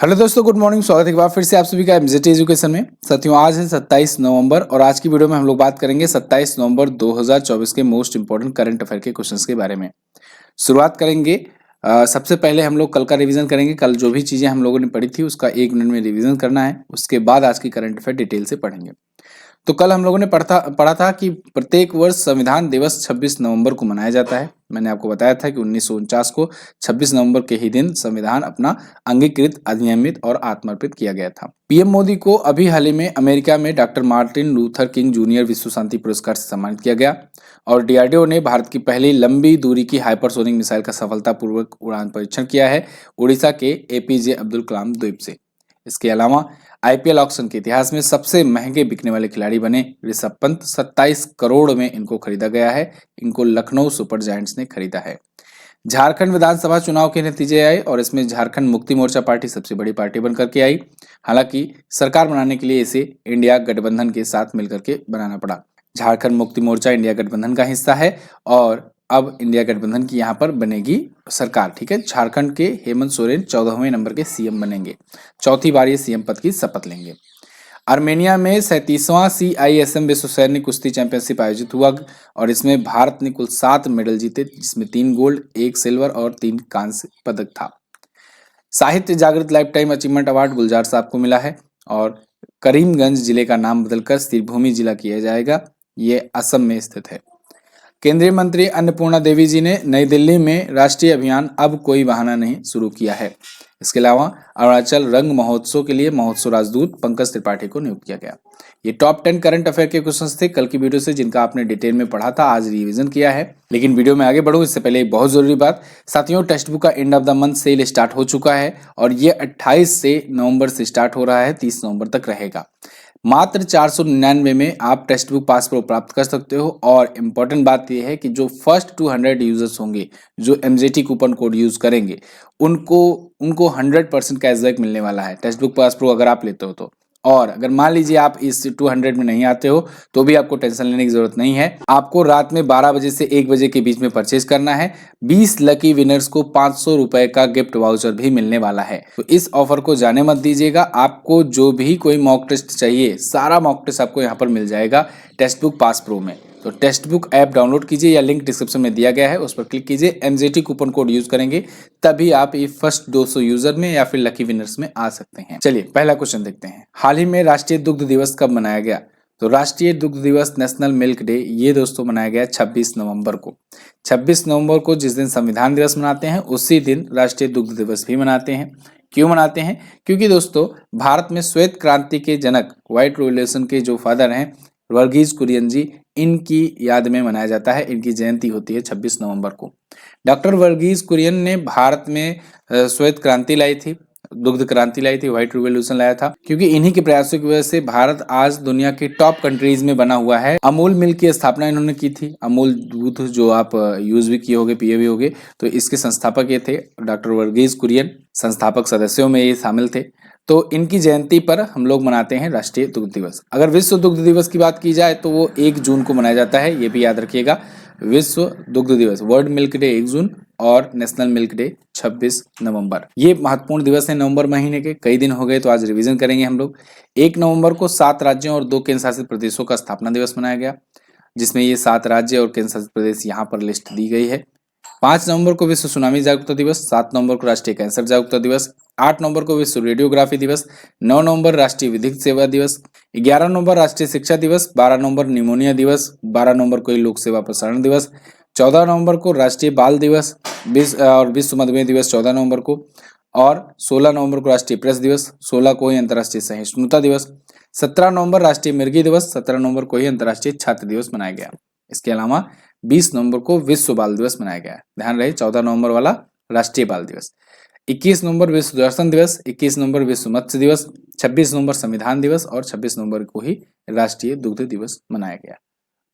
Hello दोस्तों, good morning. स्वागत है एक बार फिर से आप सभी का एमजेटी एजुकेशन में। साथियों, आज है 27 नवंबर और आज की वीडियो में हम लोग बात करेंगे 27 नवंबर 2024 के मोस्ट इंपोर्टेंट करंट अफेयर के क्वेश्चंस के बारे में। शुरुआत करेंगे। सबसे पहले हम लोग कल का रिवीजन करेंगे। कल जो भी चीजें हम लोगों ने पढ़ी थी उसका 1 मिनट में रिवीजन करना है। उसके बाद आज की करंट अफेयर डिटेल से पढ़ेंगे। तो कल हम लोगों ने पढ़ा था कि प्रत्येक वर्ष संविधान दिवस 26 नवंबर को मनाया जाता है। मैंने आपको बताया था कि 1949 को 26 नवंबर के ही दिन संविधान अपना अंगीकृत, अधिनियमित और आत्मर्पित किया गया था। पीएम मोदी को अभी हाल ही में अमेरिका में doctor Martin Luther king junior विश्व शांति पुरस्कार से सम्मानित किया गया और डीआरडीओ ने भारत की पहली लंबी दूरी की हाइपरसोनिक मिसाइल का सफलतापूर्वक उड़ान परीक्षण किया है उड़ीसा के एपीजे अब्दुल कलाम द्वीप से। इसके अलावा आईपीएल ऑक्शन के इतिहास में सबसे महंगे बिकने वाले खिलाड़ी बने ऋषभ पंत। 27 करोड़ में इनको खरीदा गया है। इनको लखनऊ सुपर जायंट्स ने खरीदा है। झारखंड विधानसभा चुनाव के नतीजे आए और इसमें झारखंड मुक्ति मोर्चा पार्टी सबसे बड़ी पार्टी बनकर के आई। हालांकि सरकार बनाने के लिए इसे इंडिया गठबंधन के साथ मिलकर के बनाना पड़ा। झारखंड मुक्ति मोर्चा इंडिया गठबंधन का हिस्सा है और अब इंडिया गठबंधन की यहाँ पर बनेगी सरकार। ठीक है, झारखंड के हेमंत सोरेन 14वें नंबर के सीएम बनेंगे। चौथी बार ये सीएम पद की शपथ लेंगे। आर्मेनिया में 37वां CISM विश्व सैन्य कुश्ती चैंपियनशिप आयोजित हुआ और इसमें भारत ने कुल 7 मेडल जीते, जिसमें 3 गोल्ड, 1 सिल्वर और 3 कांस्य पदक था। साहित्य जागृत लाइफ टाइम अचीवमेंट अवार्ड गुलजार साहब को मिला है और करीमगंज जिले का नाम बदलकर सिरभूमि जिला किया जाएगा। ये असम में स्थित है। केंद्रीय मंत्री अन्नपूर्णा देवी जी ने नई दिल्ली में राष्ट्रीय अभियान अब कोई बहाना नहीं शुरू किया है। इसके अलावा अरुणाचल रंग महोत्सव के लिए महोत्सव राजदूत पंकज त्रिपाठी को नियुक्त किया गया। ये टॉप 10 करंट अफेयर के क्वेश्चंस थे कल की वीडियो से, जिनका आपने डिटेल में पढ़ा था, आज रिवीजन किया है। लेकिन वीडियो में आगे बढ़ूं इससे पहले एक बहुत जरूरी बात। साथियों, टेक्स्ट बुक का end of the month cell start हो चुका है और ये 28 से नवंबर से स्टार्ट हो रहा है, 30 नवंबर तक रहेगा। मात्र 499 में आप टेक्स्ट बुक पास प्रो प्राप्त कर सकते हो और इम्पोर्टेंट बात यह है कि जो फर्स्ट 200 यूजर्स होंगे जो एमजेटी कूपन कोड यूज करेंगे उनको 100% कैशबैक मिलने वाला है टेक्स्ट बुक पास प्रो अगर आप लेते हो तो। और अगर मान लीजिए आप इस 200 में नहीं आते हो तो भी आपको टेंशन लेने की जरूरत नहीं है। आपको रात में 12 बजे से 1 बजे के बीच में परचेज करना है। 20 लकी विनर्स को 500 रुपए का गिफ्ट वाउचर भी मिलने वाला है। तो इस ऑफर को जाने मत दीजिएगा। आपको जो भी कोई मॉक टेस्ट चाहिए, सारा मॉक टेस्ट आपको यहाँ पर मिल जाएगा टेक्स्ट बुक पास प्रो में। तो टेक्स्ट बुक ऐप डाउनलोड कीजिए या लिंक डिस्क्रिप्शन में दिया गया है, उस पर क्लिक कीजिए। एमजेटी कूपन कोड यूज करेंगे तभी आप ये फर्स्ट 200 यूजर में या फिर लकी विनर्स में आ सकते हैं। चलिए पहला क्वेश्चन देखते हैं। हाल ही में राष्ट्रीय दुग्ध दिवस कब मनाया गया? तो राष्ट्रीय दुग्ध दिवस, नेशनल मिल्क डे, ये दोस्तों मनाया गया 26 नवंबर को। 26 नवंबर को जिस दिन संविधान दिवस मनाते हैं उसी दिन राष्ट्रीय दुग्ध दिवस भी मनाते हैं। क्यों मनाते हैं? क्योंकि दोस्तों भारत में श्वेत क्रांति के जनक, व्हाइट रिवॉल्यूशन के जो फादर हैं वर्गीज कुरियन जी, इनकी याद में मनाया जाता है। इनकी जयंती होती है 26 नवंबर को। डॉक्टर वर्गीज कुरियन ने भारत में श्वेत क्रांति लाई थी, दुग्ध क्रांति लाई थी, व्हाइट रिवॉल्यूशन लाया था। क्योंकि इन्हीं के प्रयासों की वजह से भारत आज दुनिया की टॉप कंट्रीज में बना हुआ है। अमूल मिल्क की स्थापना इन्होंने की थी। अमूल दूध जो आप यूज भी किए होगे, पिए भी होगे, तो इसके संस्थापक ये थे डॉक्टर वर्गीज कुरियन। संस्थापक सदस्यों में ये शामिल थे। तो इनकी जयंती पर हम लोग मनाते हैं राष्ट्रीय दुग्ध दिवस। अगर विश्व दुग्ध दिवस की बात की जाए तो वो 1 जून को मनाया जाता है, ये भी याद रखिएगा। विश्व दुग्ध दिवस, वर्ल्ड मिल्क डे 1 जून और नेशनल मिल्क डे 26 नवंबर। ये महत्वपूर्ण दिवस है नवंबर महीने के। कई दिन हो गए तो आज रिवीजन करेंगे हम लोग। 1 नवंबर को 7 राज्यों और 2 केंद्र शासित प्रदेशों का स्थापना दिवस मनाया गया, जिसमें ये 7 राज्य और केंद्र शासित प्रदेश यहाँ पर लिस्ट दी गई है। 5 नवंबर को विश्व सुनामी जागरूकता दिवस, 7 नवंबर को राष्ट्रीय कैंसर जागरूकता दिवस, 8 नवंबर को विश्व रेडियोग्राफी दिवस, 9 नवंबर राष्ट्रीय विधिक सेवा दिवस, 11 नवंबर राष्ट्रीय शिक्षा दिवस, 12 नवंबर निमोनिया दिवस, 12 नवंबर को लोक सेवा प्रसारण दिवस, 14 नवंबर को राष्ट्रीय बाल दिवस और विश्व मधुमेह दिवस 14 नवंबर को, और 16 नवंबर को राष्ट्रीय प्रेस दिवस, 16 को ही अंतर्राष्ट्रीय सहिष्णुता दिवस, 17 नवंबर राष्ट्रीय मिर्गी दिवस, 17 नवंबर को ही अंतर्राष्ट्रीय छात्र दिवस मनाया गया। इसके अलावा 20 नवंबर को विश्व बाल दिवस मनाया गया है। ध्यान रहे 14 नवंबर वाला राष्ट्रीय बाल दिवस। 21 नवंबर विश्व दर्शन दिवस, 21 नवंबर विश्व मत्स्य दिवस, 26 नवंबर संविधान दिवस और 26 नवंबर को ही राष्ट्रीय दुग्ध दिवस मनाया गया।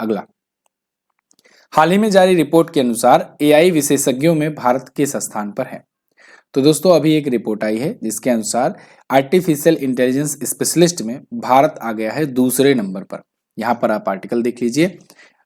अगला, हाल ही में जारी रिपोर्ट के अनुसार AI विशेषज्ञों में भारत किस स्थान पर है? तो दोस्तों अभी एक रिपोर्ट आई है जिसके अनुसार आर्टिफिशियल इंटेलिजेंस स्पेशलिस्ट में भारत आ गया है दूसरे नंबर पर। यहाँ पर आप आर्टिकल देख लीजिए,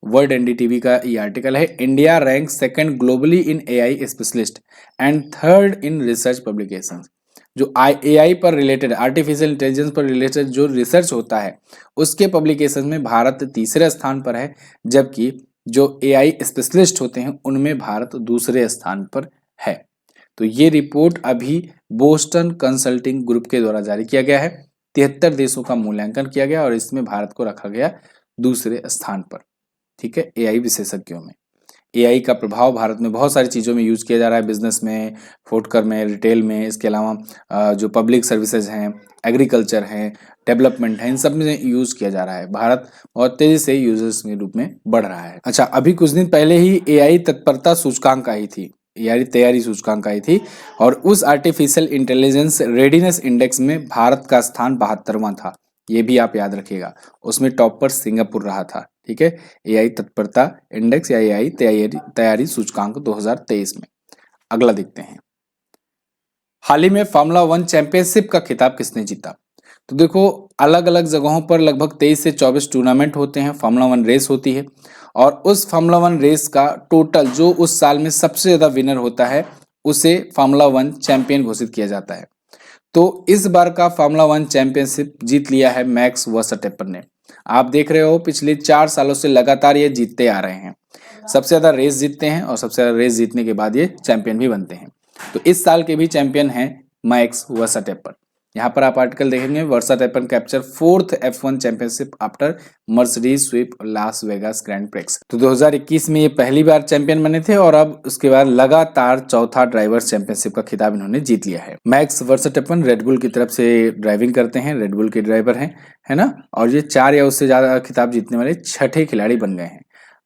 वर्ल्ड एनडीटीवी का ये आर्टिकल है। India rank 2nd globally in AI specialist and 3rd in research publications. जो AI पर रिलेटेड, आर्टिफिशियल इंटेलिजेंस पर रिलेटेड जो रिसर्च होता है उसके पब्लिकेशन में भारत तीसरे स्थान पर है, जबकि जो AI स्पेशलिस्ट होते हैं उनमें भारत दूसरे स्थान पर है। तो ये रिपोर्ट अभी बोस्टन कंसल्टिंग ग्रुप के द्वारा जारी किया गया है। 73 देशों का मूल्यांकन किया गया और इसमें भारत को रखा गया दूसरे स्थान पर। ठीक है, AI विशेषज्ञों में AI का प्रभाव भारत में बहुत सारी चीज़ों में यूज किया जा रहा है, बिजनेस में, फूडकर में, रिटेल में, इसके अलावा जो पब्लिक सर्विसेज हैं, एग्रीकल्चर हैं, डेवलपमेंट है, इन सब में यूज किया जा रहा है। भारत बहुत तेजी से यूजर्स के रूप में बढ़ रहा है। अच्छा, अभी कुछ दिन पहले ही AI तत्परता सूचकांक आई थी, AI तैयारी सूचकांक आई थी, और उस आर्टिफिशियल इंटेलिजेंस रेडीनेस इंडेक्स में भारत का स्थान 72वां था। ये भी आप याद रखिएगा, उसमें टॉप पर सिंगापुर रहा था। ठीक है, AI तत्परता इंडेक्स या AI तैयारी सूचकांक 2023 में। अगला देखते हैं, हाल ही में फार्मूला 1 चैंपियनशिप का खिताब किसने जीता? तो देखो, अलग अलग जगहों पर लगभग 23 से 24 टूर्नामेंट होते हैं, फार्मूला 1 रेस होती है, और उस फार्मूला 1 रेस का टोटल जो उस साल में सबसे ज्यादा विनर होता है उसे फार्मूला 1 चैंपियन घोषित किया जाता है। तो इस बार का फार्मूला 1 चैंपियनशिप जीत लिया है मैक्स वर्स्टैपेन ने। आप देख रहे हो पिछले 4 सालों से लगातार ये जीतते आ रहे हैं, सबसे ज्यादा रेस जीतते हैं और सबसे ज्यादा रेस जीतने के बाद ये चैंपियन भी बनते हैं। तो इस साल के भी चैंपियन हैं मैक्स वर्स्टैपेन। यहाँ पर आप आर्टिकल देखेंगे, Verstappen capture 4th F1 championship after Mercedes sweep Las Vegas Grand Prix. तो 2021 में ये पहली बार चैंपियन बने थे और अब उसके बाद लगातार चौथा ड्राइवर्स चैंपियनशिप का खिताब इन्होंने जीत लिया है। मैक्स वर्स्टैपेन रेडबुल की तरफ से ड्राइविंग करते हैं, रेडबुल के ड्राइवर हैं, है ना, और ये 4 या उससे ज्यादा खिताब जीतने वाले छठे खिलाड़ी बन गए हैं।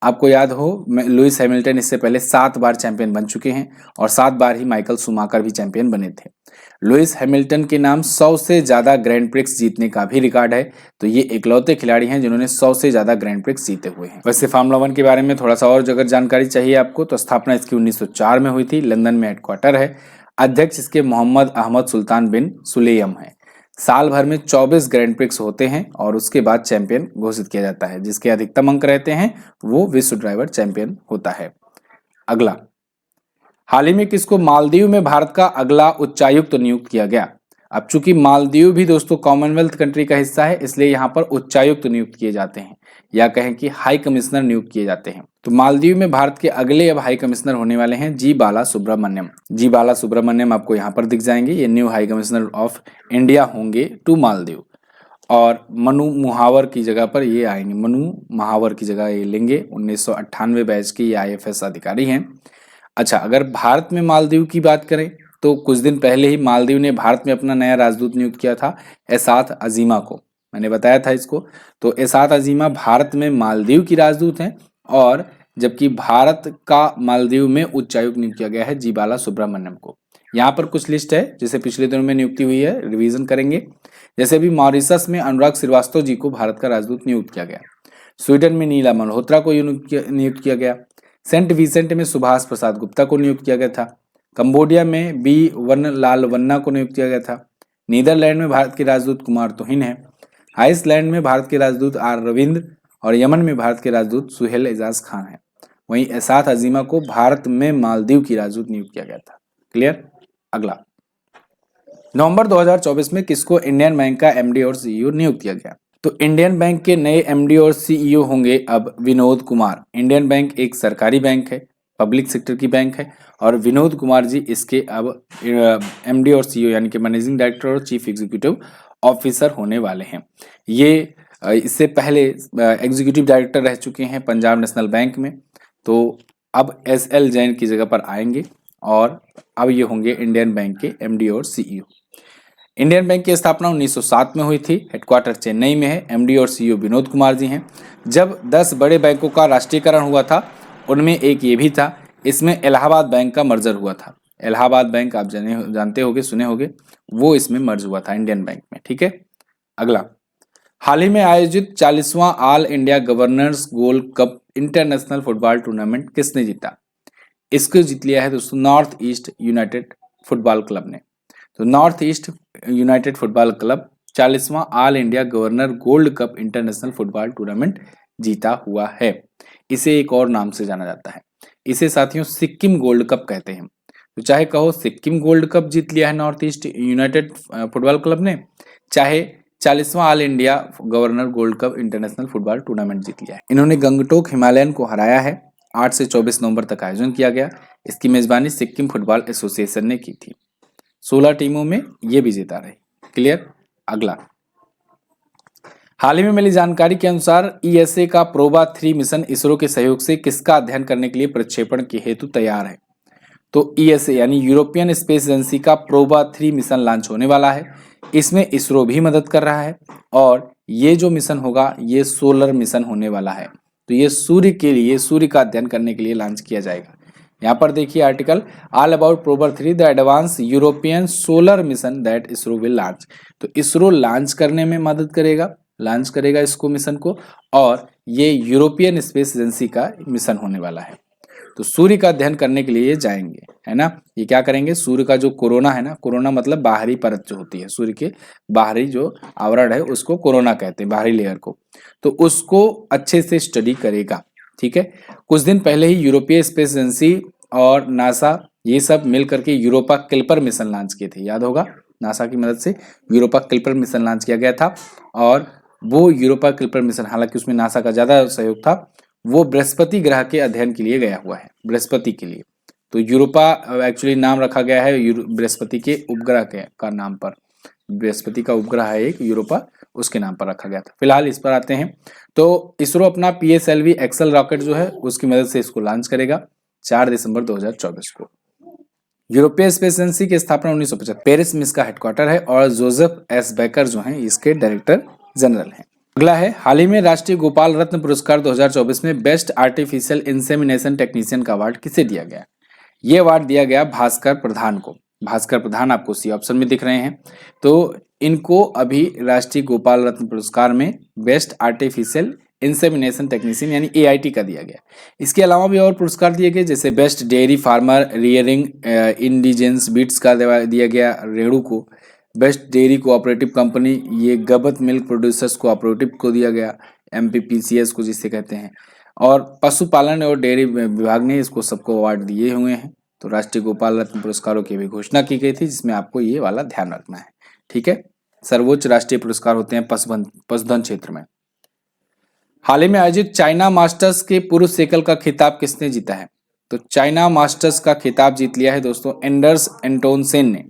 आपको याद हो, लुइस हैमिल्टन इससे पहले 7 बार चैंपियन बन चुके हैं और 7 बार ही माइकल शूमाकर भी चैंपियन बने थे। लुइस हैमिल्टन के नाम 100 से ज्यादा ग्रैंड प्रिक्स जीतने का भी रिकॉर्ड है, तो ये इकलौते खिलाड़ी हैं जिन्होंने 100 से ज्यादा ग्रैंड प्रिक्स जीते हुए हैं। वैसे फार्मूला 1 के बारे में थोड़ा सा और अगर जानकारी चाहिए आपको, तो स्थापना इसकी 1904 में हुई थी, लंदन में हेडक्वार्टर है, अध्यक्ष इसके मोहम्मद अहमद सुल्तान बिन सुलेयम है। साल भर में 24 ग्रैंड प्रिक्स होते हैं और उसके बाद चैंपियन घोषित किया जाता है, जिसके अधिकतम अंक रहते हैं वो विश्व ड्राइवर चैंपियन होता है। अगला, हाल ही में किसको मालदीव में भारत का अगला उच्चायुक्त नियुक्त किया गया? अब चूंकि मालदीव भी दोस्तों कॉमनवेल्थ कंट्री का हिस्सा है, इसलिए यहाँ पर उच्चायुक्त नियुक्त किए जाते हैं, या कहें कि हाई कमिश्नर नियुक्त किए जाते हैं। तो मालदीव में भारत के अगले अब हाई कमिश्नर होने वाले हैं जी बाला सुब्रमण्यम। जी बाला सुब्रमण्यम आपको यहाँ पर दिख जाएंगे, ये new high commissioner of India होंगे टू मालदीव, और मनु मुहावर की जगह पर ये आएंगे, मनु महावर की जगह ये लेंगे। 1998 बैच के ये IFS अधिकारी हैं। अच्छा, अगर भारत में मालदीव की बात करें तो कुछ दिन पहले ही मालदीव ने भारत में अपना नया राजदूत नियुक्त किया था, एसाथ अजीमा को। मैंने बताया था इसको। तो एसाथ अजीमा भारत में मालदीव की राजदूत हैं, और जबकि भारत का मालदीव में उच्चायुक्त नियुक्त किया गया है जी बाला सुब्रमण्यम को। यहाँ पर कुछ लिस्ट है जिसे पिछले दिनों में नियुक्ति हुई है, रिवीजन करेंगे। जैसे अभी मॉरिशस में अनुराग श्रीवास्तव जी को भारत का राजदूत नियुक्त किया गया, स्वीडन में नीला मल्होत्रा को नियुक्त किया गया, सेंट विंसेंट में सुभाष प्रसाद गुप्ता को नियुक्त किया गया था, कंबोडिया में बी वनलाल वन्ना को नियुक्त किया गया था, नीदरलैंड में भारत के राजदूत कुमार तोहिन है, आइसलैंड में भारत के राजदूत आर रविंद्र, और यमन में भारत के राजदूत सुहेल एजाज खान है। वहीं एसाथ अजीमा को भारत में मालदीव की राजदूत नियुक्त किया गया था। क्लियर? अगला, नवंबर 2024 में किसको इंडियन बैंक का MD और CEO नियुक्त किया गया? तो इंडियन बैंक के नए MD और CEO होंगे अब विनोद कुमार। इंडियन बैंक एक सरकारी बैंक है, पब्लिक सेक्टर की बैंक है, और विनोद कुमार जी इसके अब MD और CEO यानी कि मैनेजिंग डायरेक्टर और चीफ एग्जीक्यूटिव ऑफिसर होने वाले हैं। ये इससे पहले एग्जीक्यूटिव डायरेक्टर रह चुके हैं पंजाब नेशनल बैंक में, तो अब SL जैन की जगह पर आएंगे और अब ये होंगे इंडियन बैंक के MD और CEO। इंडियन बैंक की स्थापना 1907 में हुई थी, हेडक्वार्टर चेन्नई में है, MD और CEO विनोद कुमार जी हैं। जब 10 बड़े बैंकों का राष्ट्रीयकरण हुआ था, उनमें एक ये भी था, इसमें इलाहाबाद बैंक का मर्जर हुआ था। इलाहाबाद बैंक आप जानते होंगे, सुने होंगे, वो इसमें मर्ज हुआ था इंडियन बैंक में। ठीक है, अगला, हाल ही में आयोजित 40वां all India governors gold cup international football tournament किसने जीता? इसको जीत लिया है दोस्तों North East United football club ने। तो North East United football club 40वां all India governor gold cup international football tournament जीता हुआ है। इसे एक और नाम से जाना जाता है, इसे साथियों सिक्किम गोल्ड कप कहते हैं। तो तो चाहे कहो सिक्किम गोल्ड कप जीत लिया है North East United football club ने, चाहे 40वां all India governor gold cup international football tournament जीत लिया है। इन्होंने गंगटोक हिमालयन को हराया है। 8 से 24 नवंबर तक आयोजन किया गया। इसकी मेजबानी सिक्किम फुटबॉल एसोसिएशन ने की थी। 16 टीमों में ये विजेता रही। क्लियर। अगला, हाल ही में मिली जानकारी के अनुसार ईएसए का प्रोबा 3 मिशन इसरो के सहयोग से किसका अध्ययन करने के लिए प्रक्षेपण के हेतु तैयार है? तो ईएसए यानी यूरोपियन स्पेस एजेंसी का प्रोबा 3 मिशन लॉन्च होने वाला है। इसमें इसरो भी मदद कर रहा है और ये जो मिशन होगा ये सोलर मिशन होने वाला है। तो ये सूर्य के लिए, सूर्य का अध्ययन करने के लिए लॉन्च किया जाएगा। यहाँ पर देखिए article all about PROBA 3 the advance European solar mission that ISRO will launch. तो इसरो लॉन्च करने में मदद करेगा, लॉन्च करेगा इसको मिशन को, और ये यूरोपियन स्पेस एजेंसी का मिशन होने वाला है। तो सूर्य का अध्ययन करने के लिए ये जाएंगे, है ना। ये क्या करेंगे, सूर्य का जो कोरोना है ना, कोरोना मतलब बाहरी परत जो होती है, सूर्य के बाहरी जो आवरण है उसको कोरोना कहते हैं, बाहरी लेयर को, तो उसको अच्छे से स्टडी करेगा। ठीक है। कुछ दिन पहले ही यूरोपीय स्पेस एजेंसी और नासा ये सब मिल करके यूरोपा क्लिपर मिशन लॉन्च किए थे, याद होगा। नासा की मदद से यूरोपा क्लिपर मिशन लॉन्च किया गया था और वो यूरोपा क्लिपर मिशन, हालांकि उसमें नासा का ज्यादा सहयोग था, वो बृहस्पति ग्रह के अध्ययन के लिए गया हुआ है, बृहस्पति के लिए। तो यूरोपा एक्चुअली नाम रखा गया है बृहस्पति के उपग्रह के का नाम पर। बृहस्पति का उपग्रह है एक यूरोपा, उसके नाम पर रखा गया था। फिलहाल इस पर आते हैं। तो इसरो अपना PSLV एक्सेल रॉकेट जो है उसकी मदद से इसको लॉन्च करेगा 4 दिसंबर 2024 को। यूरोपीय स्पेस एजेंसी की स्थापना 1950 पेरिस में इसका हेडक्वार्टर है और जोसेफ एस बेकर जो हैं इसके डायरेक्टर जनरल हैं। अगला है, हाल ही में राष्ट्रीय गोपाल रत्न पुरस्कार 2024 में बेस्ट आर्टिफिशियल इंसेमिनेशन टेक्नीशियन का अवार्ड किसे दिया गया? ये अवार्ड दिया गया भास्कर प्रधान को। भास्कर प्रधान आपको सी ऑप्शन में दिख रहे हैं। तो इनको अभी राष्ट्रीय गोपाल रत्न पुरस्कार में बेस्ट आर्टिफिशियल इंसेमिनेशन टेक्नीशियन यानी AIT का दिया गया। इसके अलावा भी और पुरस्कार दिए गए, जैसे best dairy farmer rearing indigenous breeds का दिया गया रेणु को। बेस्ट डेयरी कोऑपरेटिव कंपनी ये गबत मिल्क प्रोड्यूसर्स कोऑपरेटिव को दिया गया, MPPCS को जिसे कहते हैं। और पशुपालन और डेयरी विभाग ने इसको सबको अवार्ड दिए हुए हैं। तो राष्ट्रीय गोपाल रत्न पुरस्कारों की भी घोषणा की गई थी, जिसमें आपको ये वाला ध्यान रखना है। ठीक है। सर्वोच्च राष्ट्रीय पुरस्कार होते हैं पशुधन क्षेत्र में। हाल ही में आयोजित चाइना मास्टर्स के पुरुष एकल का खिताब किसने जीता है? तो चाइना मास्टर्स का खिताब जीत लिया है दोस्तों एंडर्स एंटोनसेन ने।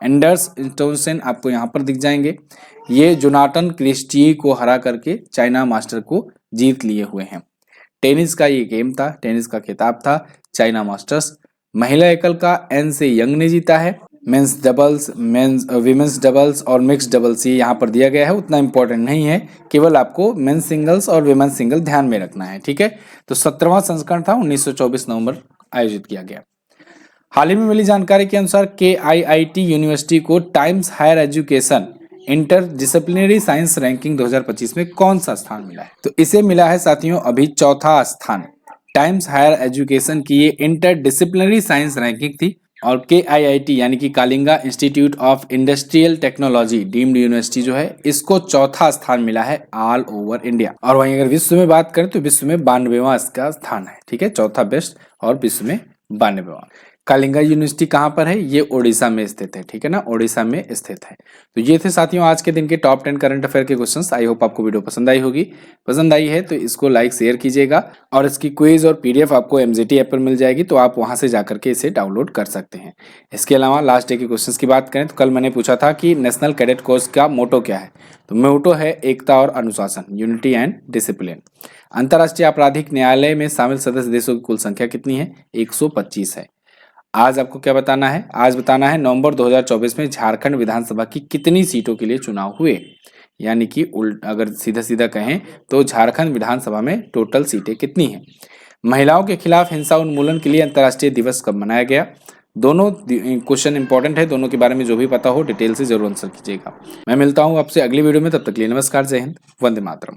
एंडर्स एंटोनसेन आपको यहाँ पर दिख जाएंगे। ये जोनाथन क्रिस्टी को हरा करके चाइना मास्टर को जीत लिए हुए हैं। टेनिस का ये गेम था, टेनिस का खिताब था चाइना मास्टर्स। महिला एकल का एन से यंग ने जीता है। मेंस डबल्स, विमेंस डबल्स और मिक्स डबल्स ये यहाँ पर दिया गया है, उतना इंपॉर्टेंट नहीं है, केवल आपको मेंस सिंगल्स और विमेंस सिंगल ध्यान में रखना है। ठीक है। तो 17वां संस्करण था, 1924 नवंबर आयोजित किया गया। हाल ही में मिली जानकारी के अनुसार KIIT यूनिवर्सिटी को Times Higher Education Interdisciplinary Science Ranking 2025 में कौन सा स्थान मिला है? तो इसे मिला है साथियों अभी 4था स्थान। टाइम्स हायर एजुकेशन की ये इंटर डिसिप्लिनरी साइंस रैंकिंग थी और KIIT यानी कि Kalinga institute of industrial technology deemed university जो है इसको 4था स्थान मिला है ऑल ओवर इंडिया। और वहीं अगर विश्व में बात करें तो विश्व में 92वां इसका स्थान है। ठीक है, चौथा बेस्ट और विश्व में 92वां। कालिंगा यूनिवर्सिटी कहाँ पर है? ये ओडिशा में स्थित है। ठीक है ना, ओडिशा में स्थित है। तो ये थे साथियों आज के दिन के टॉप 10 करंट अफेयर के क्वेश्चंस। आई होप आपको वीडियो पसंद आई होगी। पसंद आई है तो इसको लाइक शेयर कीजिएगा और इसकी क्विज और PDF आपको MGT ऐप पर मिल जाएगी, तो आप वहां से जाकर के इसे डाउनलोड कर सकते हैं। इसके अलावा लास्ट डे के क्वेश्चन की बात करें तो कल मैंने पूछा था कि नेशनल कैडेट कोर्स का मोटो क्या है? तो मोटो है एकता और अनुशासन, यूनिटी एंड डिसिप्लिन। अंतर्राष्ट्रीय आपराधिक न्यायालय में शामिल सदस्य देशों की कुल संख्या कितनी है? 125 है। आज आपको क्या बताना है? आज बताना है नवंबर 2024 में झारखंड विधानसभा की कितनी सीटों के लिए चुनाव हुए, यानी कि अगर सीधा सीधा कहें तो झारखंड विधानसभा में टोटल सीटें कितनी हैं। महिलाओं के खिलाफ हिंसा उन्मूलन के लिए अंतर्राष्ट्रीय दिवस कब मनाया गया? दोनों क्वेश्चन इंपॉर्टेंट है, दोनों के बारे में जो भी पता हो डिटेल से जरूर आंसर कीजिएगा। मैं मिलता हूँ आपसे अगली वीडियो में, तब तक के लिए नमस्कार, जय हिंद, वंदे मातरम।